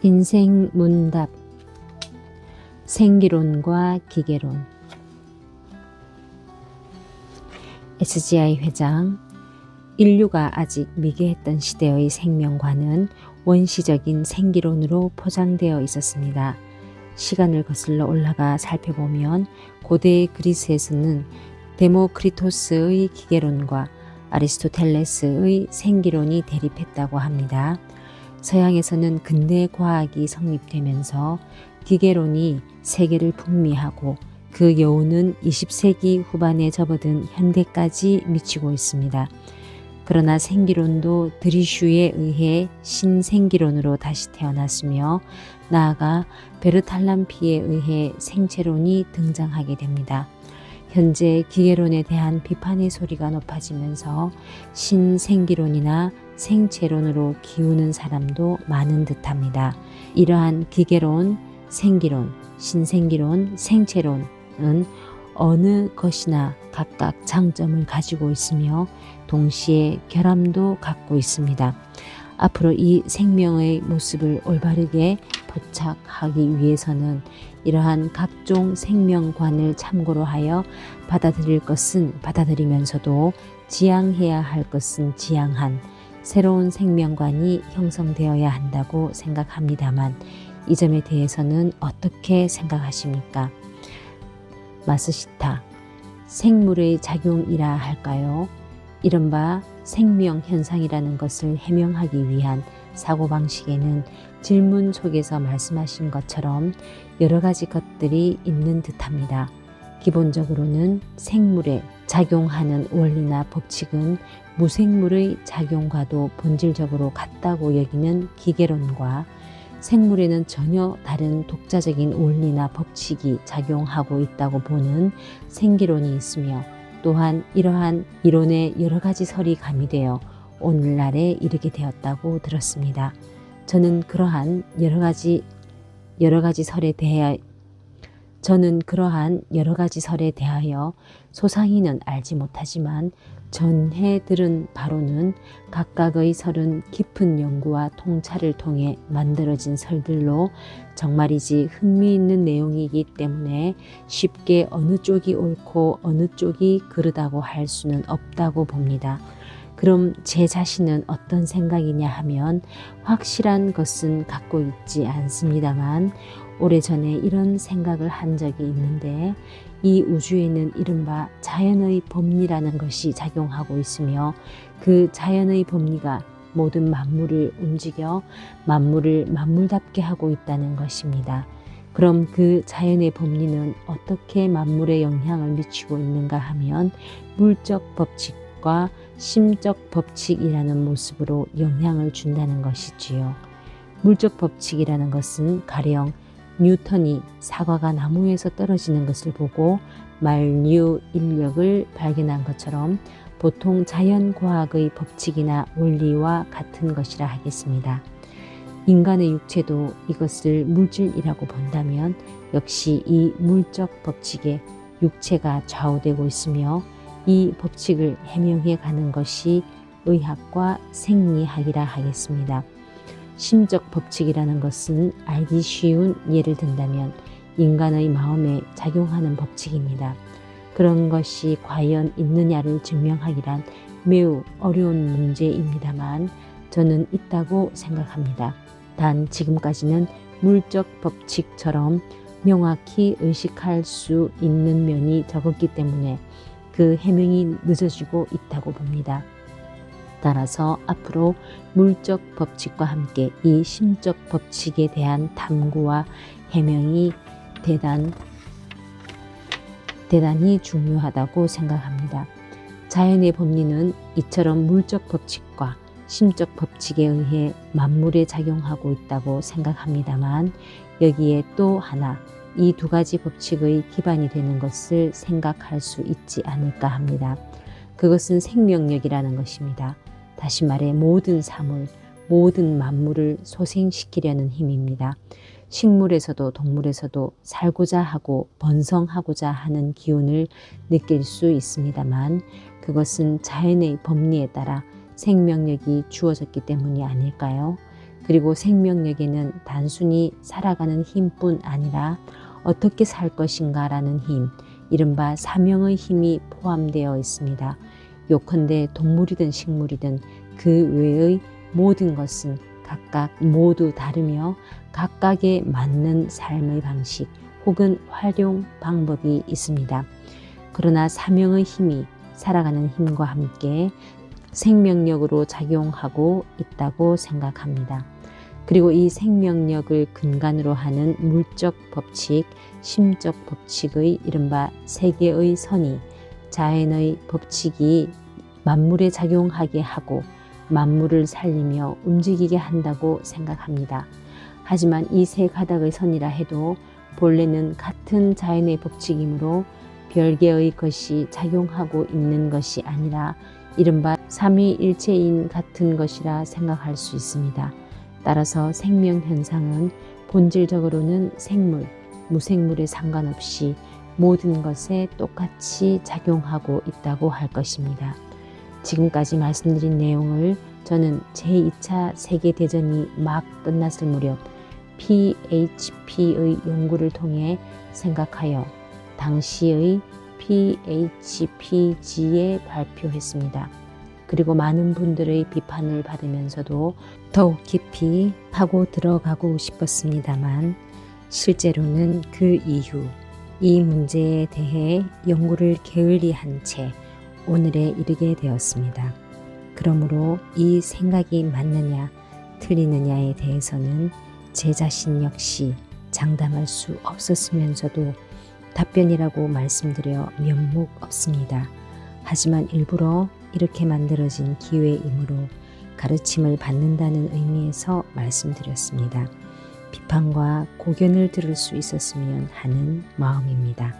인생 문답. 생기론과 기계론. SGI 회장. 인류가 아직 미개했던 시대의 생명과는 원시적인 생기론으로 포장되어 있었습니다. 시간을 거슬러 올라가 살펴보면 고대 그리스에서는 데모크리토스의 기계론과 아리스토텔레스의 생기론이 대립했다고 합니다. 서양에서는 근대 과학이 성립되면서 기계론이 세계를 풍미하고 그 여운은 20세기 후반에 접어든 현대까지 미치고 있습니다. 그러나 생기론도 드리슈에 의해 신생기론으로 다시 태어났으며 나아가 베르탈람피에 의해 생체론이 등장하게 됩니다. 현재 기계론에 대한 비판의 소리가 높아지면서 신생기론이나 생체론으로 기우는 사람도 많은 듯합니다. 이러한 기계론, 생기론, 신생기론, 생체론은 어느 것이나 각각 장점을 가지고 있으며 동시에 결함도 갖고 있습니다. 앞으로 이 생명의 모습을 올바르게 포착하기 위해서는 이러한 각종 생명관을 참고로 하여 받아들일 것은 받아들이면서도 지양해야 할 것은 지양한 새로운 생명관이 형성되어야 한다고 생각합니다만 이 점에 대해서는 어떻게 생각하십니까? 마스시타. 생물의 작용이라 할까요? 이른바 생명현상이라는 것을 해명하기 위한 사고방식에는 질문 속에서 말씀하신 것처럼 여러 가지 것들이 있는 듯합니다. 기본적으로는 생물에 작용하는 원리나 법칙은 무생물의 작용과도 본질적으로 같다고 여기는 기계론과 생물에는 전혀 다른 독자적인 원리나 법칙이 작용하고 있다고 보는 생기론이 있으며 또한 이러한 이론에 여러 가지 설이 가미되어 오늘날에 이르게 되었다고 들었습니다. 저는 그러한 여러 가지 설에 대하여 소상히는 알지 못하지만 전해 들은 바로는 각각의 설은 깊은 연구와 통찰을 통해 만들어진 설들로 정말이지 흥미있는 내용이기 때문에 쉽게 어느 쪽이 옳고 어느 쪽이 그르다고 할 수는 없다고 봅니다. 그럼 제 자신은 어떤 생각이냐 하면 확실한 것은 갖고 있지 않습니다만 오래전에 이런 생각을 한 적이 있는데 이 우주에는 이른바 자연의 법리라는 것이 작용하고 있으며 그 자연의 법리가 모든 만물을 움직여 만물을 만물답게 하고 있다는 것입니다. 그럼 그 자연의 법리는 어떻게 만물에 영향을 미치고 있는가 하면 물적 법칙과 심적 법칙이라는 모습으로 영향을 준다는 것이지요. 물적 법칙이라는 것은 가령 뉴턴이 사과가 나무에서 떨어지는 것을 보고 만류 인력을 발견한 것처럼 보통 자연과학의 법칙이나 원리와 같은 것이라 하겠습니다. 인간의 육체도 이것을 물질이라고 본다면 역시 이 물적 법칙에 육체가 좌우되고 있으며 이 법칙을 해명해 가는 것이 의학과 생리학이라 하겠습니다. 심적 법칙이라는 것은 알기 쉬운 예를 든다면 인간의 마음에 작용하는 법칙입니다. 그런 것이 과연 있느냐를 증명하기란 매우 어려운 문제입니다만 저는 있다고 생각합니다. 단 지금까지는 물적 법칙처럼 명확히 의식할 수 있는 면이 적었기 때문에 그 해명이 늦어지고 있다고 봅니다. 따라서 앞으로 물적 법칙과 함께 이 심적 법칙에 대한 탐구와 해명이 대단히 중요하다고 생각합니다. 자연의 법리는 이처럼 물적 법칙과 심적 법칙에 의해 만물에 작용하고 있다고 생각합니다만 여기에 또 하나 이 두 가지 법칙의 기반이 되는 것을 생각할 수 있지 않을까 합니다. 그것은 생명력이라는 것입니다. 다시 말해 모든 사물, 모든 만물을 소생시키려는 힘입니다. 식물에서도 동물에서도 살고자 하고 번성하고자 하는 기운을 느낄 수 있습니다만 그것은 자연의 법리에 따라 생명력이 주어졌기 때문이 아닐까요? 그리고 생명력에는 단순히 살아가는 힘뿐 아니라 어떻게 살 것인가 라는 힘, 이른바 사명의 힘이 포함되어 있습니다. 요컨대 동물이든 식물이든 그 외의 모든 것은 각각 모두 다르며 각각에 맞는 삶의 방식 혹은 활용 방법이 있습니다. 그러나 사명의 힘이 살아가는 힘과 함께 생명력으로 작용하고 있다고 생각합니다. 그리고 이 생명력을 근간으로 하는 물적 법칙, 심적 법칙의 이른바 세 개의 선이 자연의 법칙이 만물에 작용하게 하고 만물을 살리며 움직이게 한다고 생각합니다. 하지만 이 세 가닥의 선이라 해도 본래는 같은 자연의 법칙이므로 별개의 것이 작용하고 있는 것이 아니라 이른바 삼위일체인 같은 것이라 생각할 수 있습니다. 따라서 생명현상은 본질적으로는 생물, 무생물에 상관없이 모든 것에 똑같이 작용하고 있다고 할 것입니다. 지금까지 말씀드린 내용을 저는 제2차 세계대전이 막 끝났을 무렵 PHP의 연구를 통해 생각하여 당시의 PHPG에 발표했습니다. 그리고 많은 분들의 비판을 받으면서도 더욱 깊이 파고 들어가고 싶었습니다만 실제로는 그 이후 이 문제에 대해 연구를 게을리한 채 오늘에 이르게 되었습니다. 그러므로 이 생각이 맞느냐 틀리느냐에 대해서는 제 자신 역시 장담할 수 없었으면서도 답변이라고 말씀드려 면목 없습니다. 하지만 일부러 이렇게 만들어진 기회이므로 가르침을 받는다는 의미에서 말씀드렸습니다. 비판과 고견을 들을 수 있었으면 하는 마음입니다.